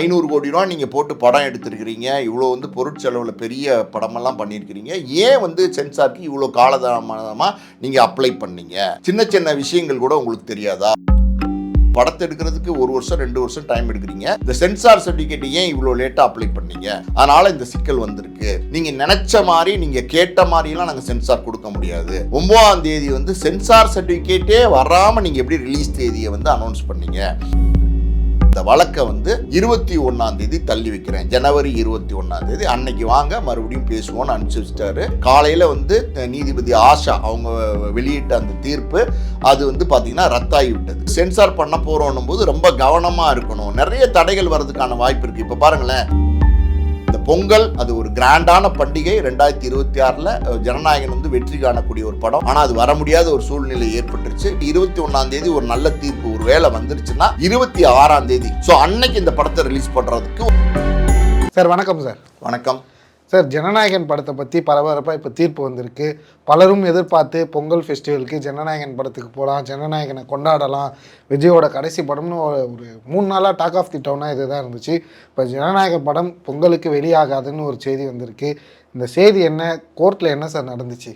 500 கோடி ரூபா நீங்கள் போட்டு படம் எடுத்திருக்கிறீங்க, இவ்வளோ வந்து பொருட்செலவில் பெரிய படமெல்லாம் பண்ணியிருக்கிறீங்க, ஏன் வந்து சென்சாருக்கு இவ்வளோ காலதாமதமாக நீங்கள் அப்ளை பண்ணீங்க? சின்ன சின்ன விஷயங்கள் கூட உங்களுக்கு தெரியாதா? படத்தை எடுக்கிறதுக்கு 1 வருஷம் 2 வருஷம் டைம் எடுக்கிறீங்க, இந்த சென்சார் சர்டிஃபிகேட் ஏன் இவ்வளோ லேட்டாக அப்ளை பண்ணீங்க? அதனால இந்த சிக்கல் வந்திருக்கு. நீங்கள் நினைச்ச மாதிரி நீங்கள் கேட்ட மாதிரிலாம் நாங்கள் சென்சார் கொடுக்க முடியாது. 9ஆம் தேதி வந்து சென்சார் சர்டிஃபிகேட்டே வராமல் நீங்கள் எப்படி ரிலீஸ் தேதியை வந்து அனௌன்ஸ் பண்ணீங்க? இந்த வழக்கை வந்து 21ஆம் தேதி தள்ளி வைக்கிறேன், ஜனவரி 21ஆம் தேதி அன்னைக்கு வாங்க மறுபடியும் பேசுவோம்னு அனுப்பிச்சு வச்சிட்டாரு. காலையில் வந்து நீதிபதி ஆஷா அவங்க வெளியிட்ட அந்த தீர்ப்பு அது வந்து பார்த்தீங்கன்னா ரத்தாகி விட்டது. சென்சார் பண்ண போகிறோன்னும் போது ரொம்ப கவனமாக இருக்கணும், நிறைய தடைகள் வர்றதுக்கான வாய்ப்பு இருக்குது. இப்போ பாருங்களேன், இந்த பொங்கல் அது ஒரு கிராண்டான பண்டிகை. 2026 ஜனநாயகன் வந்து வெற்றி காணக்கூடிய ஒரு படம். ஆனால் அது வர முடியாத ஒரு சூழ்நிலை ஏற்பட்டுருச்சு. 21ஆம் தேதி ஒரு நல்ல தீர்ப்பு ஒரு வேளை வந்துருச்சுன்னா 26ஆம் தேதி ஸோ அன்னைக்கு இந்த படத்தை ரிலீஸ் பண்ணுறதுக்கு. சார் வணக்கம். சார் வணக்கம் சார். ஜனநாயகன் படத்தை பற்றி பரபரப்பாக இப்போ தீர்ப்பு வந்திருக்கு. பலரும் எதிர்பார்த்து பொங்கல் ஃபெஸ்டிவலுக்கு ஜனநாயகன் படத்துக்கு போகலாம், ஜனநாயகனை கொண்டாடலாம், விஜயோட கடைசி படம்னு ஒரு 3 நாளாக டாக் ஆஃப் தி டவுனாக இது தான் இருந்துச்சு. இப்போ ஜனநாயகன் படம் பொங்கலுக்கு வெளியாகாதுன்னு ஒரு செய்தி வந்திருக்கு. இந்த செய்தி என்ன, கோர்ட்டில் என்ன சார் நடந்துச்சு?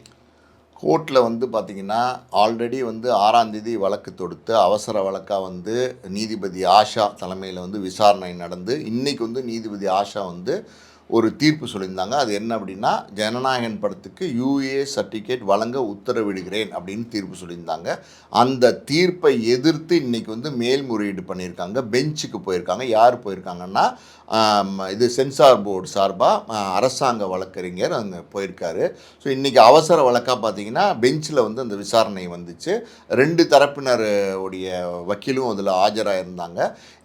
கோர்ட்டில் வந்து பார்த்திங்கன்னா ஆல்ரெடி வந்து 6ஆம் தேதி வழக்கு தொடுத்து அவசர வழக்காக வந்து நீதிபதி ஆஷா தலைமையில் வந்து விசாரணை நடந்து இன்றைக்கி வந்து நீதிபதி ஆஷா வந்து ஒரு தீர்ப்பு சொல்லியிருந்தாங்க. அது என்ன அப்படின்னா, ஜனநாயகன் படத்துக்கு யூஏ சர்டிஃபிகேட் வழங்க உத்தரவிடுகிறேன் அப்படின்னு தீர்ப்பு சொல்லியிருந்தாங்க. அந்த தீர்ப்பை எதிர்த்து இன்றைக்கி வந்து மேல்முறையீடு பண்ணியிருக்காங்க, பெஞ்சுக்கு போயிருக்காங்க. யார் போயிருக்காங்கன்னா, இது சென்சார் போர்டு சார்பாக அரசாங்க வழக்கறிஞர் அங்கே போயிருக்காரு. ஸோ இன்றைக்கி அவசர வழக்காக பார்த்தீங்கன்னா பெஞ்சில் வந்து அந்த விசாரணை வந்துச்சு. 2 தரப்பினர் உடைய வக்கீலும் அதில் ஆஜராக இருந்தாங்க.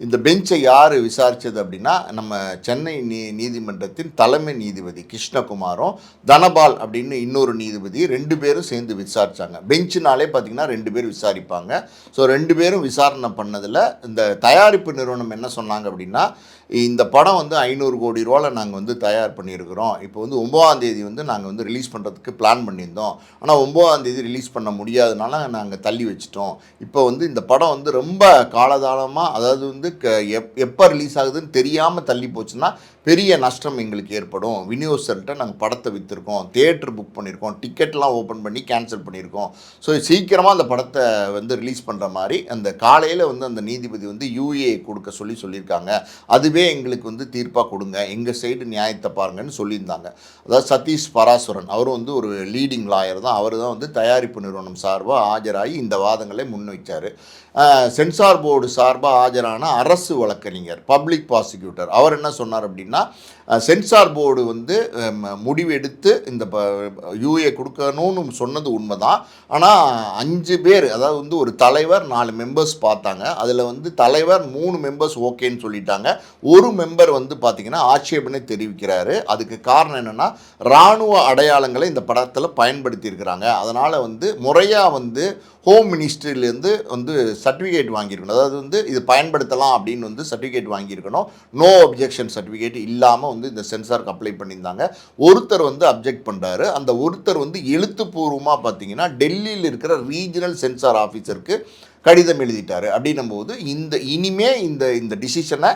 இந்த பெஞ்சை யார் விசாரித்தது அப்படின்னா, நம்ம சென்னை நீதிமன்றத்தின் தலைமை நீதிபதி கிருஷ்ணகுமாரும் தனபால் அப்படின்னு இன்னொரு நீதிபதி 2 பேரும் சேர்ந்து விசாரித்தாங்க. பெஞ்சுனாலே பார்த்திங்கன்னா 2 பேர் விசாரிப்பாங்க. ஸோ 2 பேரும் விசாரணை பண்ணதில் இந்த தயாரிப்பு நிறுவனம் என்ன சொன்னாங்க அப்படின்னா, இந்த படம் வந்து 500 கோடி ரூபாவில் நாங்கள் வந்து தயார் பண்ணியிருக்கிறோம். இப்போ வந்து 9ஆம் தேதி வந்து நாங்கள் வந்து ரிலீஸ் பண்ணுறதுக்கு பிளான் பண்ணியிருந்தோம். ஆனால் 9ஆம் தேதி ரிலீஸ் பண்ண முடியாதனால நாங்கள் தள்ளி வச்சிட்டோம். இப்போ வந்து இந்த படம் வந்து ரொம்ப காலதாமமாக, அதாவது வந்து எப்போ ரிலீஸ் ஆகுதுன்னு தெரியாமல் தள்ளி போச்சுன்னா பெரிய நஷ்டம் எங்களுக்கு ஏற்படும். விநியோகஸ்தர்கிட்ட நாங்கள் படத்தை விற்றுருக்கோம், தியேட்டர் புக் பண்ணியிருக்கோம், டிக்கெட்லாம் ஓப்பன் பண்ணி கேன்சல் பண்ணியிருக்கோம். ஸோ சீக்கிரமாக அந்த படத்தை வந்து ரிலீஸ் பண்ணுற மாதிரி அந்த காலையில் வந்து அந்த நீதிபதி வந்து யூஏ கொடுக்க சொல்லியிருக்காங்க. அதுவே எங்களுக்கு வந்து தீர்ப்பாக கொடுங்க, எங்கள் சைடு நியாயத்தை பாருங்கன்னு சொல்லியிருந்தாங்க. அதாவது சதீஷ் பராசுரன் அவரும் வந்து ஒரு லீடிங் லாயர் தான். அவர் தான் வந்து தயாரிப்பு நிறுவனம் சார்பாக ஆஜராகி இந்த வாதங்களை முன்வைச்சார். சென்சார் போர்டு சார்பாக ஆஜரான அரசு வழக்கறிஞர் பப்ளிக் ப்ராசிக்யூட்டர் அவர் என்ன சொன்னார் அப்படின்னா, சென்சார் போர்டு வந்து முடிவு எடுத்து இந்த யூஏ கொடுக்கணும்னு சொன்னது உண்மைதான். ஆனால் 5 பேர், அதாவது வந்து ஒரு தலைவர் 4 மெம்பர்ஸ் பார்த்தாங்க. அதில் வந்து தலைவர் 3 மெம்பர்ஸ் ஓகேன்னு சொல்லிட்டாங்க. ஒரு மெம்பர் வந்து பார்த்திங்கன்னா ஆட்சேபனை தெரிவிக்கிறாரு. அதுக்கு காரணம் என்னென்னா, இராணுவ அடையாளங்களை இந்த படத்தில் பயன்படுத்தியிருக்கிறாங்க. அதனால் வந்து முறையாக வந்து ஹோம் மினிஸ்ட்ரியிலேருந்து வந்து சர்டிஃபிகேட் வாங்கியிருக்கணும். அதாவது வந்து இது பயன்படுத்தலாம் அப்படின்னு வந்து சர்டிஃபிகேட் வாங்கியிருக்கணும். நோ அப்ஜெக்ஷன் சர்டிஃபிகேட் இல்லாமல் வந்து இந்த சென்சாருக்கு அப்ளை பண்ணியிருந்தாங்க. ஒருத்தர் வந்து அப்ஜெக்ட் பண்ணுறாரு. அந்த ஒருத்தர் வந்து எழுத்துப்பூர்வமாக பார்த்தீங்கன்னா டெல்லியில் இருக்கிற ரீஜனல் சென்சார் ஆஃபீஸருக்கு கடிதம் எழுதிட்டார். அப்படின்னும் போது இனிமே இந்த டிசிஷனை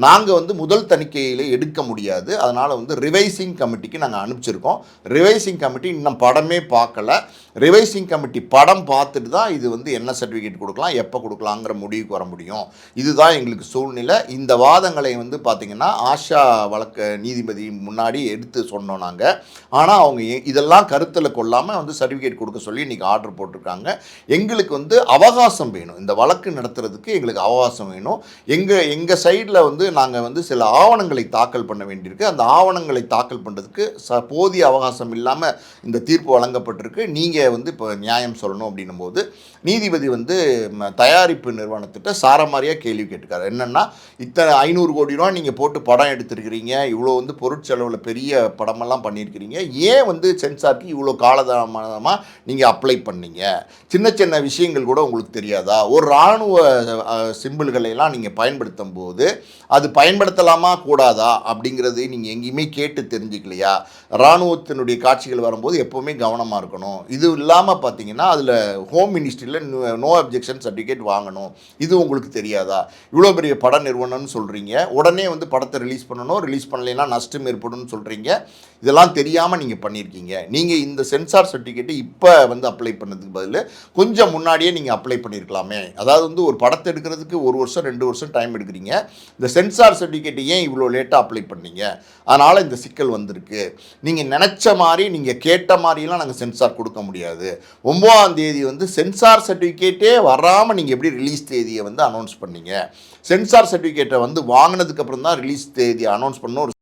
நாங்கள் வந்து முதல் தணிக்கையில் எடுக்க முடியாது. அதனால் வந்து ரிவைசிங் கமிட்டிக்கு நாங்கள் அனுப்பிச்சிருக்கோம். ரிவைசிங் கமிட்டி இன்னும் படமே பார்க்கல. ரிவைசிங் கமிட்டி படம் பார்த்துட்டு தான் இது வந்து என்ன சர்டிஃபிகேட் கொடுக்கலாம், எப்போ கொடுக்கலாங்கிற முடிவுக்கு வர முடியும். இதுதான் எங்களுக்கு சூழ்நிலை. இந்த வாதங்களை வந்து பார்த்திங்கன்னா ஆஷா வழக்கு நீதிபதி முன்னாடி எடுத்து சொன்னோம் நாங்கள். ஆனால் அவங்க இதெல்லாம் கருத்தில் கொள்ளாமல் வந்து சர்டிஃபிகேட் கொடுக்க சொல்லி இன்றைக்கி ஆர்டர் போட்டிருக்காங்க. எங்களுக்கு வந்து அவகாசம் வேணும், இந்த வழக்கு நடத்துறதுக்கு எங்களுக்கு அவகாசம் வேணும். எங்கள் சைடில் வந்து நாங்கள் வந்து சில ஆவணங்களை தாக்கல் பண்ண வேண்டியிருக்கு. அந்த ஆவணங்களை தாக்கல் பண்ணுறதுக்கு போதிய அவகாசம் இல்லாமல் இந்த தீர்ப்பு வழங்கப்பட்டிருக்கு. நீங்கள் வந்து இப்போ நியாயம் சொல்லணும் அப்படின்னும் போது நீதிபதி வந்து தயாரிப்பு நிறுவனத்திட்ட சாரமாரியாக கேள்வி கேட்டுக்காரு. என்னென்னா, இத்தனை 500 கோடி ரூபா நீங்கள் போட்டு படம் எடுத்திருக்கிறீங்க, இவ்வளோ வந்து பொருட்செலவில் பெரிய படமெல்லாம் பண்ணியிருக்கிறீங்க, ஏன் வந்து சென்சாருக்கு இவ்வளோ காலதாமதமாக நீங்கள் அப்ளை பண்ணீங்க? சின்ன சின்ன விஷயங்கள் கூட உங்களுக்கு தெரியாதா? ஒரு இராணுவ சிம்பிள்களையெல்லாம் நீங்கள் பயன்படுத்தும் போது அது பயன்படுத்தலாமா கூடாதா அப்படிங்கிறது நீங்கள் எங்கேயுமே கேட்டு தெரிஞ்சுக்கலையா? இராணுவத்தினுடைய காட்சிகள் வரும்போது எப்போவுமே கவனமாக இருக்கணும். இது இல்லாமல் பார்த்தீங்கன்னா அதில் ஹோம் மினிஸ்ட்ரியில் நோ அப்ஜெக்ஷன் சர்டிஃபிகேட் வாங்கணும். இது உங்களுக்கு தெரியாதா? இவ்வளோ பெரிய பட நிறுவனம்னு சொல்கிறீங்க, உடனே வந்து படத்தை ரிலீஸ் பண்ணணும், ரிலீஸ் பண்ணலைன்னா நஷ்டம் ஏற்படும்னு சொல்கிறீங்க. இதெல்லாம் தெரியாமல் நீங்கள் பண்ணியிருக்கீங்க. நீங்கள் இந்த சென்சார் சர்டிஃபிகேட்டு இப்போ வந்து அப்ளை பண்ணதுக்கு பதில் கொஞ்சம் முன்னாடியே நீங்கள் அப்ளை பண்ணியிருக்கலாமே. அதாவது வந்து ஒரு படத்தை எடுக்கிறதுக்கு 1 வருஷம் 2 வருஷம் டைம் எடுக்கிறீங்க. இந்த சென்சார் சர்டிஃபிகேட் ஏன் இவ்வளோ லேட்டாக அப்ளை பண்ணீங்க? அதனால் இந்த சிக்கல் வந்திருக்கு. நீங்கள் நினச்ச மாதிரி நீங்கள் கேட்ட மாதிரிலாம் நாங்கள் சென்சார் கொடுக்க முடியாது. 9ஆம் தேதி வந்து சென்சார் சர்டிஃபிகேட்டே வராமல் நீங்கள் எப்படி ரிலீஸ் தேதியை வந்து அனௌன்ஸ் பண்ணீங்க? சென்சார் சர்டிஃபிகேட்டை வந்து வாங்கினதுக்கப்புறம் தான் ரிலீஸ் தேதி அனௌன்ஸ் பண்ணணும்.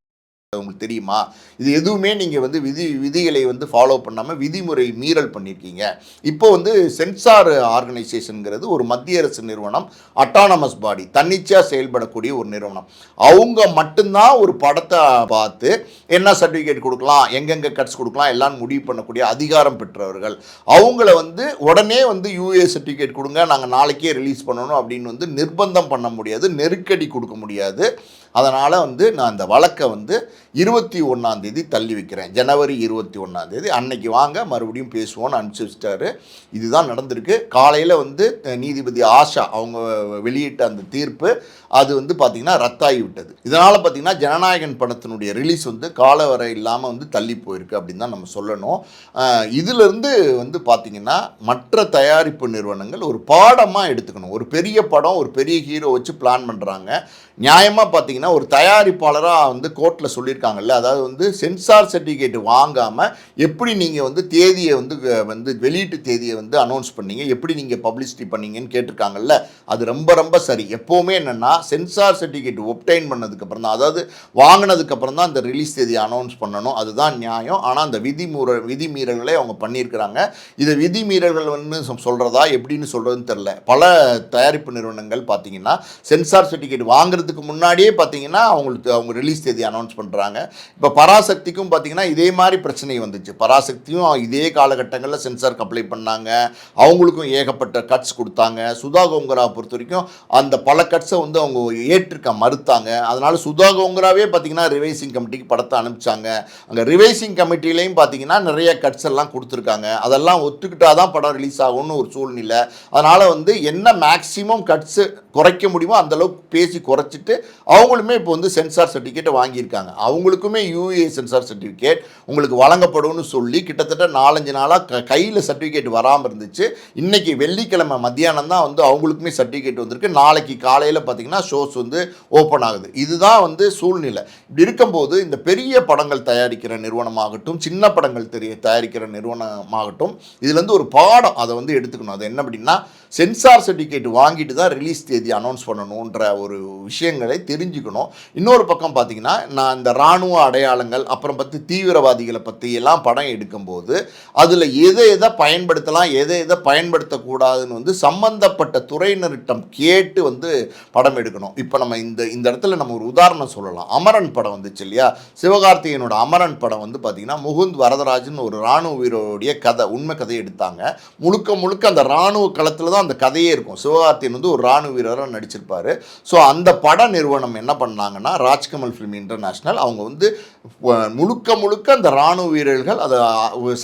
உங்களுக்கு தெரியுமா? இது எதுவுமே நீங்கள் வந்து விதிகளை வந்து ஃபாலோ பண்ணாமல் விதிமுறை மீறல் பண்ணியிருக்கீங்க. இப்போ வந்து சென்சார் ஆர்கனைசேஷனுங்கிறது ஒரு மத்திய அரசு நிறுவனம், அட்டானமஸ் பாடி, தன்னிச்சையாக செயல்படக்கூடிய ஒரு நிறுவனம். அவங்க மட்டும்தான் ஒரு படத்தை பார்த்து என்ன சர்டிஃபிகேட் கொடுக்கலாம், எங்கெங்கே கட்ஸ் கொடுக்கலாம் எல்லாம் முடிவு பண்ணக்கூடிய அதிகாரம் பெற்றவர்கள். அவங்கள வந்து உடனே வந்து யூஏ சர்டிஃபிகேட் கொடுங்க, நாங்கள் நாளைக்கே ரிலீஸ் பண்ணணும் அப்படின்னு வந்து நிர்பந்தம் பண்ண முடியாது, நெருக்கடி கொடுக்க முடியாது. அதனால் வந்து நான் இந்த வழக்கை வந்து 21ஆம் தேதி தள்ளி வைக்கிறேன். ஜனவரி 21ஆம் தேதி அன்னைக்கு வாங்க மறுபடியும் பேசுவோன்னு அனுப்பிச்சி வச்சிட்டாரு. இதுதான் நடந்திருக்கு. காலையில் வந்து நீதிபதி ஆஷா அவங்க வெளியிட்ட அந்த தீர்ப்பு அது வந்து பார்த்திங்கன்னா ரத்தாகி விட்டது. இதனால் பார்த்திங்கன்னா ஜனநாயகன் படத்தினுடைய ரிலீஸ் வந்து காலவரை இல்லாமல் வந்து தள்ளி போயிருக்கு அப்படின்னு தான் நம்ம சொல்லணும். இதிலிருந்து வந்து பார்த்திங்கன்னா மற்ற தயாரிப்பு நிறுவனங்கள் ஒரு பாடமாக எடுத்துக்கணும். ஒரு பெரிய படம், ஒரு பெரிய ஹீரோ வச்சு பிளான் பண்ணுறாங்க. நியாயமாக பார்த்திங்கன்னா ஒரு தயாரிப்பாளராக வந்து கோர்ட்டில் சொல்லியிருக்காங்கல்ல, அதாவது வந்து சென்சார் சர்டிஃபிகேட் வாங்காமல் எப்படி நீங்கள் வந்து தேதியை வந்து வெளியீட்டு தேதியை வந்து அனௌன்ஸ் பண்ணீங்க, எப்படி நீங்கள் பப்ளிசிட்டி பண்ணீங்கன்னு கேட்டிருக்காங்கல்ல, அது ரொம்ப ரொம்ப சரி. எப்போவுமே என்னென்னா சென்சார் சர்டிஃபிகேட் ஒப்டைன் பண்ணதுக்கப்புறம் தான், அதாவது வாங்கினதுக்கப்புறம் தான் அந்த ரிலீஸ் தேதியை அனௌன்ஸ் பண்ணணும். அதுதான் நியாயம். ஆனால் அந்த விதிமீறல்களை அவங்க பண்ணியிருக்கிறாங்க. இதை விதிமீறல்கள் வந்து சொல்கிறதா எப்படின்னு சொல்கிறதுன்னு தெரில. பல தயாரிப்பு நிறுவனங்கள் பார்த்திங்கன்னா சென்சார் சர்டிஃபிகேட் வாங்குறதுக்கு முன்னாடியே பார்த்திங்கன்னா அவங்க ரிலீஸ் தேதி அனௌன்ஸ் பண்ணுறாங்க. இப்போ பராசக்திக்கும் பார்த்திங்கன்னா இதே மாதிரி பிரச்சனை வந்துச்சு. பராசக்தியும் இதே காலகட்டங்களில் சென்சாருக்கு அப்ளை பண்ணாங்க. அவங்களுக்கும் ஏகப்பட்ட கட்ஸ் கொடுத்தாங்க. சுதா கோங்கரா பொறுத்த வரைக்கும் அந்த பல கட்ஸை வந்து அவங்க ஏற்றுக்க மறுத்தாங்க. அதனால் சுதா கோங்கராவே பார்த்திங்கன்னா ரிவைசிங் கமிட்டிக்கு படத்தை அனுப்பிச்சாங்க. அங்கே ரிவைசிங் கமிட்டிலையும் பார்த்திங்கன்னா நிறைய கட்ஸ் எல்லாம் கொடுத்துருக்காங்க. அதெல்லாம் ஒத்துக்கிட்டால் தான் படம் ரிலீஸ் ஆகும்னு ஒரு சூழ்நிலை. அதனால் வந்து என்ன மேக்ஸிமம் கட்ஸு குறைக்க முடியுமோ அந்தளவுக்கு பேசி குறைச்சிட்டு அவங்களுமே இப்போ வந்து சென்சார் சர்டிஃபிகேட்டை வாங்கியிருக்காங்க. அவங்களுக்குமே யூஏ சென்சார் சர்டிஃபிகேட் உங்களுக்கு வழங்கப்படும்னு சொல்லி கிட்டத்தட்ட 4-5 நாளாக கையில் சர்டிஃபிகேட் வராமல் இருந்துச்சு. இன்றைக்கி வெள்ளிக்கிழமை மத்தியானம் தான் வந்து அவங்களுக்குமே சர்டிஃபிகேட் வந்திருக்கு. நாளைக்கு காலையில் பார்த்திங்கன்னா ஷோஸ் வந்து ஓப்பன் ஆகுது. இதுதான் வந்து சூழ்நிலை. இப்படி இருக்கும்போது இந்த பெரிய படங்கள் தயாரிக்கிற நிறுவனமாகட்டும், சின்ன படங்கள் தயாரிக்கிற நிறுவனமாகட்டும், இதுலேருந்து ஒரு பாடம் அதை வந்து எடுத்துக்கணும். அது என்ன அப்படின்னா சென்சார் சர்டிஃபிகேட் வாங்கிட்டு தான் ரிலீஸ் தேதி அனௌன்ஸ் பண்ணணுன்ற ஒரு விஷயங்களை தெரிஞ்சுக்கணும். இன்னொரு பக்கம் பார்த்திங்கன்னா நான் இந்த இராணுவ அடையாளங்கள் அப்புறம் தீவிரவாதிகளை பற்றி எல்லாம் படம் எடுக்கும்போது அதில் எதை பயன்படுத்தலாம், எதை பயன்படுத்தக்கூடாதுன்னு வந்து சம்பந்தப்பட்ட துறையினரிடம் கேட்டு வந்து படம் எடுக்கணும். இப்போ நம்ம இந்த இடத்துல நம்ம ஒரு உதாரணம் சொல்லலாம். அமரன் படம் வந்துச்சு இல்லையா, சிவகார்த்திகேயனோட அமரன் படம் வந்து பார்த்திங்கன்னா முகுந்த் வரதராஜன் ஒரு இராணுவ வீரருடைய கதை, உண்மை கதையை எடுத்தாங்க. முழுக்க அந்த இராணுவ களத்தில் தான் அந்த கதையே இருக்கும். சிவகார்த்திகேயன் வந்து ஒரு இராணுவ வீரராக நடிச்சிருப்பார். ஸோ அந்த பட நிறுவனம் என்ன பண்ணாங்கன்னா ராஜ்கமல் ஃபிலிம் இன்டர்நேஷ்னல் அவங்க வந்து முழுக்க அந்த இராணுவ வீரர்கள் அதை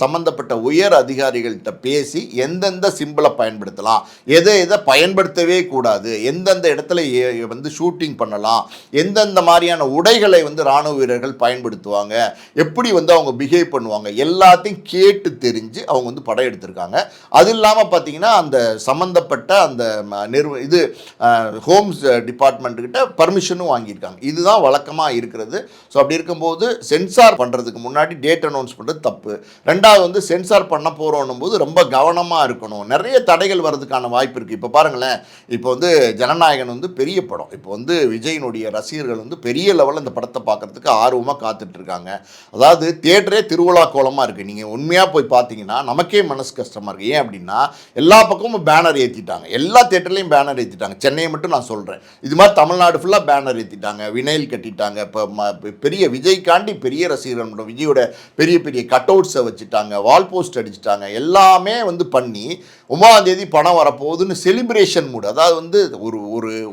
சம்மந்தப்பட்ட உயர் அதிகாரிகள்கிட்ட பேசி எந்தெந்த சிம்பிளை பயன்படுத்தலாம், எதை பயன்படுத்தவே கூடாது, எந்தெந்த இடத்துல வந்து ஷூட்டிங் பண்ணலாம், எந்தெந்த மாதிரியான உடைகளை வந்து இராணுவ வீரர்கள் பயன்படுத்துவாங்க, எப்படி வந்து அவங்க பிஹேவ் பண்ணுவாங்க, எல்லாத்தையும் கேட்டு தெரிஞ்சு அவங்க வந்து படம் எடுத்திருக்காங்க. அது இல்லாமல் பார்த்தீங்கன்னா அந்த சம்மந்தப்பட்ட அந்த ஹோம்ஸ் டிபார்ட்மெண்ட்டுக்கிட்ட பர்மிஷனும் வாங்கியிருக்காங்க. இதுதான் வழக்கமாக இருக்கிறது. ஸோ அப்படி இருக்கும்போது சென்சார் பண்ணுறதுக்கு முன்னாடி டேட் அனௌன்ஸ் பண்ணுறது தப்பு. ரெண்டாவது வந்து சென்சார் பண்ண போகிறோன்னும் போது ரொம்ப கவனமாக இருக்கணும். நிறைய தடைகள் வர்றதுக்கான வாய்ப்பு இருக்குது. இப்போ பாருங்களேன், இப்போ வந்து ஜனநாயகன் வந்து பெரிய படம். இப்போ வந்து விஜயினுடைய ரசிகர்கள் வந்து பெரிய லெவலில் இந்த படத்தை பார்க்குறதுக்கு ஆர்வமாக காத்துட்ருக்காங்க. அதாவது தியேட்டரே திருவிழா கோலமாக இருக்குது. நீங்கள் உண்மையாக போய் பார்த்தீங்கன்னா நமக்கே மனசு கஷ்டமாக இருக்குது. ஏன் அப்படின்னா எல்லா பக்கமும் பேனர் ஏற்றிட்டாங்க. எல்லா தியேட்டர்லையும் பேனர் ஏற்றிட்டாங்க. சென்னையை மட்டும் நான் சொல்கிறேன். இது மாதிரி தமிழ்நாடு ஃபுல்லாக பேனர் ஏற்றிட்டாங்க, வினைல் கட்டிட்டாங்க. இப்போ பெரிய விஜய்காண்டி பெரிய ரசிகர்கள் மட்டும் விஜயோட பெரிய பெரிய கட் அவுட்ஸை வச்சுட்டாங்க, வால் போஸ்ட் அடிச்சுட்டாங்க. எல்லாமே வந்து பண்ணி 9ஆம் தேதி படம் வரப்போகுதுன்னு செலிப்ரேஷன் மூடு. அதாவது வந்து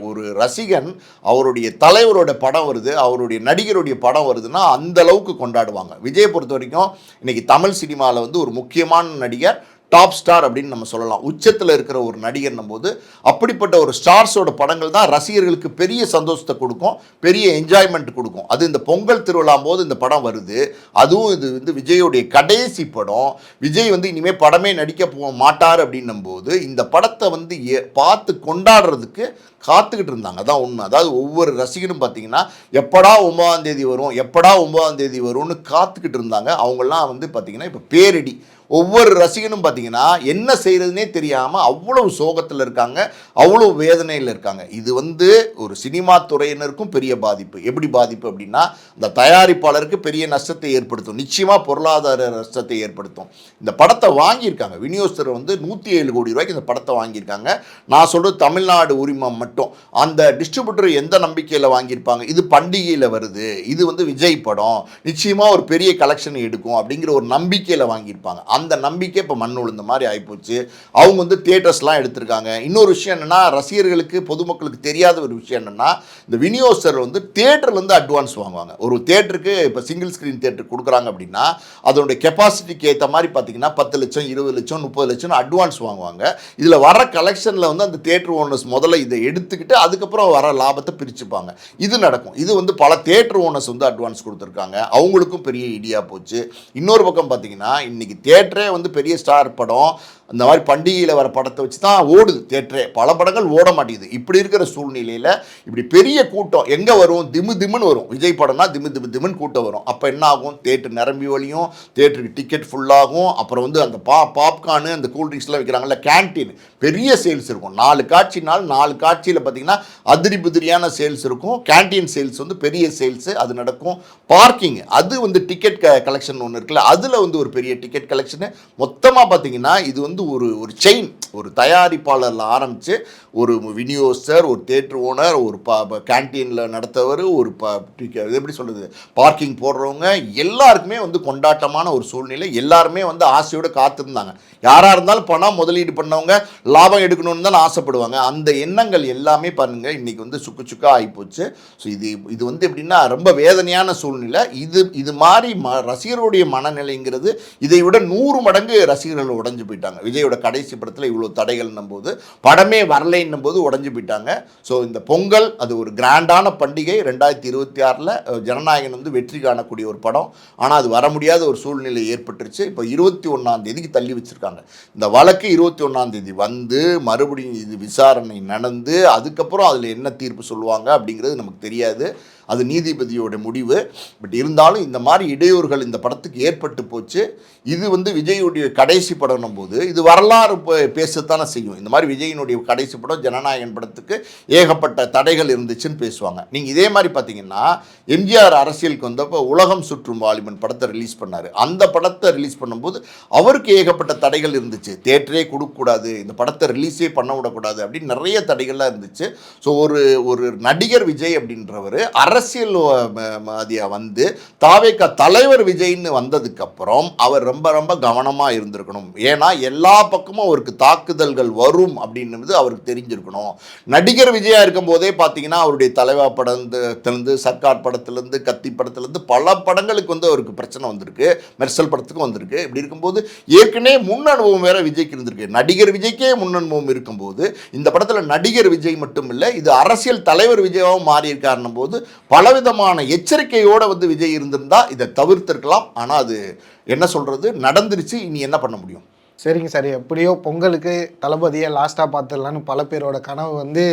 ஒரு ரசிகன் அவருடைய தலைவரோட படம் வருது, அவருடைய நடிகருடைய படம் வருதுன்னா அந்த அளவுக்கு கொண்டாடுவாங்க. விஜயை பொறுத்த வரைக்கும் இன்றைக்கி தமிழ் சினிமாவில் வந்து ஒரு முக்கியமான நடிகர், டாப் ஸ்டார் அப்படின்னு நம்ம சொல்லலாம். உச்சத்தில் இருக்கிற ஒரு நடிகர்னும் போது அப்படிப்பட்ட ஒரு ஸ்டார்ஸோட படங்கள் தான் ரசிகர்களுக்கு பெரிய சந்தோஷத்தை கொடுக்கும், பெரிய என்ஜாய்மெண்ட் கொடுக்கும். அது இந்த பொங்கல் திருவிழா போது இந்த படம் வருது. அதுவும் இது வந்து விஜயோடைய கடைசி படம். விஜய் வந்து இனிமேல் படமே நடிக்க போக மாட்டார் அப்படின்னும் போது இந்த படத்தை வந்து பார்த்து கொண்டாடுறதுக்கு காத்துக்கிட்டு இருந்தாங்க. அதான் உண்மை. அதாவது ஒவ்வொரு ரசிகரும் பார்த்தீங்கன்னா எப்படா 9ஆம் தேதி வரும், எப்படா 9ஆம் தேதி வரும்னு காத்துக்கிட்டு இருந்தாங்க. அவங்கெல்லாம் வந்து பார்த்தீங்கன்னா இப்போ பேரிடி. ஒவ்வொரு ரசிகனும் பார்த்தீங்கன்னா என்ன செய்கிறதுனே தெரியாமல் அவ்வளவு சோகத்தில் இருக்காங்க, அவ்வளோ வேதனையில் இருக்காங்க. இது வந்து ஒரு சினிமா துறையினருக்கும் பெரிய பாதிப்பு. எப்படி பாதிப்பு அப்படின்னா, இந்த தயாரிப்பாளருக்கு பெரிய நஷ்டத்தை ஏற்படுத்தும், நிச்சயமாக பொருளாதார நஷ்டத்தை ஏற்படுத்தும். இந்த படத்தை வாங்கியிருக்காங்க விநியோகஸ்தர் வந்து 107 கோடி ரூபாய்க்கு இந்த படத்தை வாங்கியிருக்காங்க. நான் சொல்கிறது தமிழ்நாடு உரிமம் மட்டும். அந்த டிஸ்ட்ரிபியூட்டர் எந்த நம்பிக்கையில் வாங்கியிருப்பாங்க, இது பண்டிகையில் வருது, இது வந்து விஜய் படம், நிச்சயமாக ஒரு பெரிய கலெக்ஷன் எடுக்கும் அப்படிங்கிற ஒரு நம்பிக்கையில் வாங்கியிருப்பாங்க. அந்த நம்பிக்கை இப்போ மண் விழுந்த மாதிரி ஆகிப்போச்சு. அவங்க வந்து தியேட்டர்ஸ்லாம் எடுத்திருக்காங்க. இன்னொரு விஷயம் என்னென்னா, ரசிகர்களுக்கு பொதுமக்களுக்கு தெரியாத ஒரு விஷயம் என்னென்னா, இந்த விநியோகஸ்தர் வந்து தியேட்டர்லேருந்து அட்வான்ஸ் வாங்குவாங்க. ஒரு தியேட்டருக்கு இப்போ சிங்கிள் ஸ்க்ரீன் தியேட்டர் கொடுக்குறாங்க அப்படின்னா அதோடைய கெப்பாசிட்டிக்கு ஏற்ற மாதிரி பார்த்தீங்கன்னா 10 லட்சம் 20 லட்சம் 30 லட்சம் அட்வான்ஸ் வாங்குவாங்க. இதில் வர கலெக்ஷனில் வந்து அந்த தியேட்டர் ஓனர்ஸ் முதல்ல இதை எடுத்துக்கிட்டு அதுக்கப்புறம் வர லாபத்தை பிரிச்சுப்பாங்க. இது நடக்கும். இது வந்து பல தியேட்டர் ஓனர்ஸ் வந்து அட்வான்ஸ் கொடுத்துருக்காங்க. அவங்களுக்கும் பெரிய இடியாக போச்சு. இன்னொரு பக்கம் பார்த்தீங்கன்னா இன்னைக்கு தியேட்டரே வந்து பெரிய ஸ்டார் படம், அந்த மாதிரி பண்டிகையில் வர படத்தை வச்சு தான் ஓடுது தியேட்டரே. பல படங்கள் ஓட மாட்டேங்குது. இப்படி இருக்கிற சூழ்நிலையில் இப்படி பெரிய கூட்டம் எங்கே வரும், திமு திமுன்னு வரும். விஜய் படம்னா திமுன்னு கூட்டம் வரும். அப்போ என்ன ஆகும், தியேட்டர் நிரம்பி வழியும், தியேட்டருக்கு டிக்கெட் ஃபுல்லாகும். அப்புறம் வந்து அந்த பாப்கார்னு அந்த கூல்ட்ரிங்க்ஸ்லாம் விற்கிறாங்கல்ல, கேன்டீன் பெரிய சேல்ஸ் இருக்கும். 4 காட்சினால் 4 காட்சியில் பார்த்தீங்கன்னா அதிரி புதிரியான சேல்ஸ் இருக்கும். கேன்டீன் சேல்ஸ் வந்து பெரிய சேல்ஸு அது நடக்கும். பார்க்கிங் அது வந்து டிக்கெட் கலெக்ஷன் ஒன்று இருக்குல்ல, அதில் வந்து ஒரு பெரிய டிக்கெட் கலெக்ஷனு. மொத்தமாக பார்த்தீங்கன்னா இது வந்து ஒரு செயின், ஒரு தயாரிப்பாளரில் ஆரம்பித்து ஒரு விநியோகஸ்தர், ஒரு தியேட்டர் ஓனர், ஒரு கேன்டீனில் நடத்தவர், ஒரு எப்படி சொல்கிறது பார்க்கிங் போடுறவங்க எல்லாருக்குமே வந்து கொண்டாட்டமான ஒரு சூழ்நிலை. எல்லாருமே வந்து ஆசையோடு காத்திருந்தாங்க. யாராக இருந்தாலும் பணம் முதலீடு பண்ணவங்க லாபம் எடுக்கணும்னு தான் ஆசைப்படுவாங்க. அந்த எண்ணங்கள் எல்லாமே பாருங்கள் இன்றைக்கி வந்து சுக்கா ஆகிப்போச்சு. ஸோ இது வந்து எப்படின்னா ரொம்ப வேதனையான சூழ்நிலை. இது மாதிரி ரசிகருடைய மனநிலைங்கிறது இதை விட 100 மடங்கு ரசிகர்கள் உடைஞ்சு போயிட்டாங்க. விஜயோட கடைசி படத்தில் இவ்வளோ தடைகள்னும் போது, படமே வரலைன்னும் போது உடைஞ்சு போயிட்டாங்க. ஸோ இந்த பொங்கல் அது ஒரு கிராண்டான பண்டிகை. 2026 ஜனநாயகன் வந்து வெற்றி காணக்கூடிய ஒரு படம். ஆனால் அது வர முடியாத ஒரு சூழ்நிலை ஏற்பட்டுருச்சு. இப்போ 21ஆம் தேதிக்கு தள்ளி வச்சுருக்காங்க. இந்த வழக்கு 21ஆம் தேதி வந்து மறுபடியும் இது விசாரணை நடந்து அதுக்கப்புறம் அதில் என்ன தீர்ப்பு சொல்லுவாங்க அப்படிங்கிறது நமக்கு தெரியாது. அது நீதிபதியோட முடிவு. பட் இருந்தாலும் இந்த மாதிரி இடையூறுகள் இந்த படத்துக்கு ஏற்பட்டு போச்சு. இது வந்து விஜயுடைய கடைசி படம்னும் போது இது வரலாறு பேசத்தானே செய்யும். இந்த மாதிரி விஜயினுடைய கடைசி படம் ஜனநாயகன் படத்துக்கு ஏகப்பட்ட தடைகள் இருந்துச்சுன்னு பேசுவாங்க. நீங்கள் இதே மாதிரி பார்த்தீங்கன்னா எம்ஜிஆர் அரசியலுக்கு வந்தப்போ உலகம் சுற்றும் வாலிபன் படத்தை ரிலீஸ் பண்ணார். அந்த படத்தை ரிலீஸ் பண்ணும்போது அவருக்கு ஏகப்பட்ட தடைகள் இருந்துச்சு. தியேட்டரே கொடுக்கக்கூடாது, இந்த படத்தை ரிலீஸே பண்ண விடக்கூடாது அப்படின்னு நிறைய தடைகள்லாம் இருந்துச்சு. ஸோ ஒரு நடிகர் விஜய் அப்படின்றவர் அரசியல்வாதியாக வந்து தாவேகா தலைவர் விஜய்னு வந்ததுக்கப்புறம் அவர் ரொம்ப கவனமாக இருந்திருக்கணும். ஏன்னா எல்லா பக்கமும் அவருக்கு தாக்குதல்கள் வரும் அப்படின்றது அவருக்கு தெரிஞ்சிருக்கணும். நடிகர் விஜயா இருக்கும் போதே பார்த்தீங்கன்னா அவருடைய தலைவா படத்திலிருந்து, சர்க்கார் படத்திலிருந்து, கத்தி படத்திலிருந்து பல படங்களுக்கு வந்து அவருக்கு பிரச்சனை வந்திருக்கு. மெர்சல் படத்துக்கும் வந்திருக்கு. இப்படி இருக்கும்போது ஏற்கனவே முன் அனுபவம் வேற விஜய்க்கு இருந்திருக்கு. நடிகர் விஜய்க்கே முன் அனுபவம் இருக்கும்போது இந்த படத்தில் நடிகர் விஜய் மட்டும் இல்லை, இது அரசியல் தலைவர் விஜயாவும் மாறி இருக்காருன்னும் போது பலவிதமான எச்சரிக்கையோடு வந்து விஜய் இருந்திருந்தா இதை தவிர்த்திருக்கலாம். ஆனால் அது என்ன சொல்கிறது நடந்துருச்சு. இனி என்ன பண்ண முடியும்? சரிங்க சார், எப்படியோ பொங்கலுக்கு தளபதியை லாஸ்ட்டாக பார்த்துடலான்னு பல பேரோட கனவு வந்து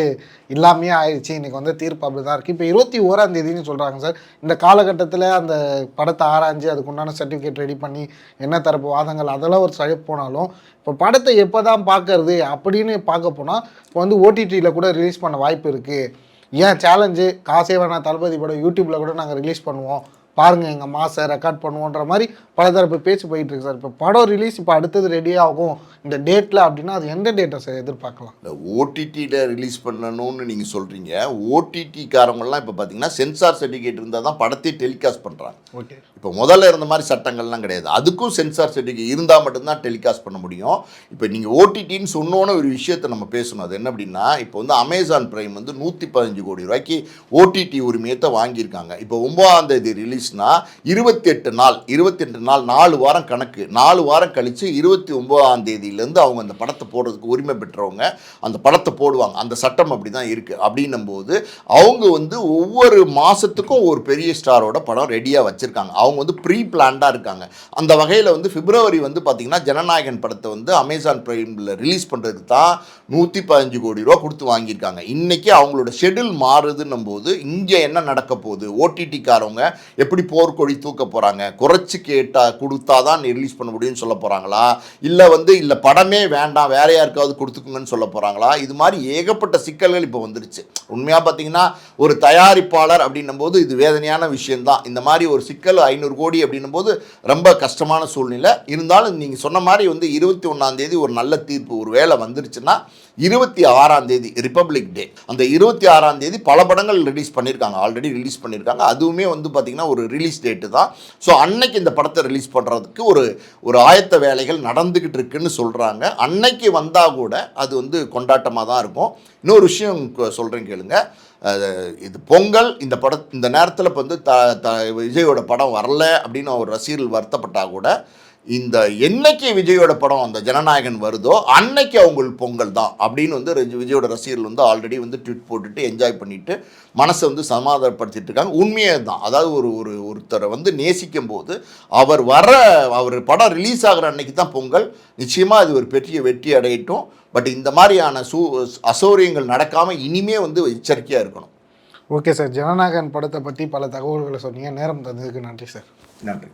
இல்லாமையே ஆயிடுச்சு. இன்றைக்கி வந்து தீர்ப்பு அப்படி தான் இருக்குது. இப்போ 21ஆம் தேதினு சொல்கிறாங்க சார். இந்த காலகட்டத்தில் அந்த படத்தை ஆராய்ஞ்சு அதுக்கு உண்டான சர்டிஃபிகேட் ரெடி பண்ணி என்ன தரப்பு வாதங்கள் அதெல்லாம் ஒரு சரி போனாலும், இப்போ படத்தை எப்போ தான் பார்க்கறது அப்படின்னு பார்க்க போனால் இப்போ வந்து ஓடிடியில் கூட ரிலீஸ் பண்ண வாய்ப்பு இருக்குது. ஏன் சேலஞ்சு காசே வேணாம், தளபதி படம் யூடியூப்பில் கூட நாங்கள் ரிலீஸ் பண்ணுவோம், பாருங்கள் எங்கள் மாசை ரெக்கார்ட் பண்ணுவோன்ற மாதிரி பலதரப்பு பேச்சு போயிட்டுருக்கு சார். இப்போ படம் ரிலீஸ் இப்போ அடுத்தது ரெடி ஆகும் இந்த டேட்டில் அப்படின்னா அது எந்த டேட்டை சார் எதிர்பார்க்கலாம்? இந்த ஓடிடியில் ரிலீஸ் பண்ணணும்னு நீங்கள் சொல்கிறீங்க. ஓடிடிக்காரங்களாம் இப்போ பார்த்தீங்கன்னா சென்சார் சர்டிஃபிகேட் இருந்தால் தான் படத்தை டெலிகாஸ்ட் பண்ணுறாங்க. ஓகே, இப்போ முதல்ல இருந்த மாதிரி சட்டங்கள்லாம் கிடையாது. அதுக்கும் சென்சார் சர்டிஃபிகேட் இருந்தால் மட்டும்தான் டெலிகாஸ்ட் பண்ண முடியும். இப்போ நீங்கள் ஓடிடின்னு சொன்னோன்னு ஒரு விஷயத்தை நம்ம பேசணும். அது என்ன அப்படின்னா, இப்போ வந்து அமேசான் பிரைம் வந்து 115 கோடி ரூபாய்க்கு ஓடிடி உரிமையத்தை வாங்கியிருக்காங்க. இப்போ 9ஆம் தேதி ரிலீஸ்னா 28 நாள் 4 வாரம் கணக்கு 4 வாரம் கழித்து 29ஆம் தேதியிலேருந்து அவங்க அந்த படத்தை போடுறதுக்கு உரிமை பெற்றவங்க அந்த படத்தை போடுவாங்க. அந்த சட்டம் அப்படி தான் இருக்குது. அப்படின்னும் போது அவங்க வந்து ஒவ்வொரு மாதத்துக்கும் ஒரு பெரிய ஸ்டாரோட படம் ரெடியாக வச்சுருக்காங்க. அவங்க வந்து ப்ரீ பிளான்டாக இருக்காங்க. அந்த வகையில் வந்து பிப்ரவரி வந்து பார்த்திங்கன்னா ஜனநாயகன் படத்தை வந்து அமேசான் பிரைமில் ரிலீஸ் பண்ணுறதுக்கு தான் 115 கோடி ரூபா கொடுத்து வாங்கியிருக்காங்க. இன்றைக்கி அவங்களோட ஷெடியூல் மாறுதுன்னும் போது இங்கே என்ன நடக்க போகுது, ஓடிடிக்காரவங்க எப்படி போர்க்கொடி தூக்க போகிறாங்க, குறைச்சி கேட்டால் கொடுத்தா தான் ரிலீஸ் பண்ண முடியும்னு சொல்ல போகிறாங்களா, இல்லை படமே வேண்டாம் வேற யாருக்காவது கொடுத்துக்குங்கன்னு சொல்ல போகிறாங்களா, இது மாதிரி ஏகப்பட்ட சிக்கல்கள் இப்போ வந்துருச்சு. உண்மையாக பார்த்தீங்கன்னா ஒரு தயாரிப்பாளர் அப்படின்னும் போது இது வேதனையான விஷயம்தான். இந்த மாதிரி ஒரு சிக்கல் 500 கோடி அப்படின்னும் போது ரொம்ப கஷ்டமான சூழ்நிலை. இருந்தாலும் நீங்கள் சொன்ன மாதிரி வந்து 21ஆம் தேதி ஒரு நல்ல தீர்ப்பு ஒரு வேளை வந்துருச்சுன்னா 26ஆம் தேதி ரிப்பப்ளிக் டே, அந்த 26ஆம் தேதி பல படங்கள் ஆல்ரெடி ரிலீஸ் பண்ணியிருக்காங்க. அதுவுமே வந்து பார்த்திங்கன்னா ஒரு ரிலீஸ் டேட்டு தான். ஸோ அன்னைக்கு இந்த படத்தை ரிலீஸ் பண்ணுறதுக்கு ஒரு ஆயத்த வேலைகள் நடந்துக்கிட்டு இருக்குன்னு சொல்கிறாங்க. அன்னைக்கு வந்தால் கூட அது வந்து கொண்டாட்டமாக தான் இருக்கும். இன்னொரு விஷயம் சொல்கிறேன் கேளுங்க. இது பொங்கல், இந்த நேரத்தில் இப்போ வந்து விஜயோட படம் வரல அப்படின்னு ஒரு ரசிகர்கள் வருத்தப்பட்டால் கூட இந்த என்னைக்கு விஜயோட படம் அந்த ஜனநாயகன் வருதோ அன்னைக்கு அவங்களுக்கு பொங்கல் தான் அப்படின்னு வந்து விஜயோட ரசிகர்கள் வந்து ஆல்ரெடி வந்து ட்வீட் போட்டுட்டு என்ஜாய் பண்ணிட்டு மனசை வந்து சமாதானப்படுத்திட்டு இருக்காங்க. உண்மையே தான். அதாவது ஒருத்தரை வந்து நேசிக்கும் போது அவர் படம் ரிலீஸ் ஆகிற அன்னைக்கு தான் பொங்கல். நிச்சயமாக அது ஒரு பெரிய வெற்றி அடையட்டும். பட் இந்த மாதிரியான அசௌரியங்கள் நடக்காமல் இனிமே வந்து எச்சரிக்கையாக இருக்கணும். ஓகே சார், ஜனநாயகன் படத்தை பற்றி பல தகவல்களை சொன்னீங்க. நேரம் தந்ததுக்கு நன்றி சார். நன்றி.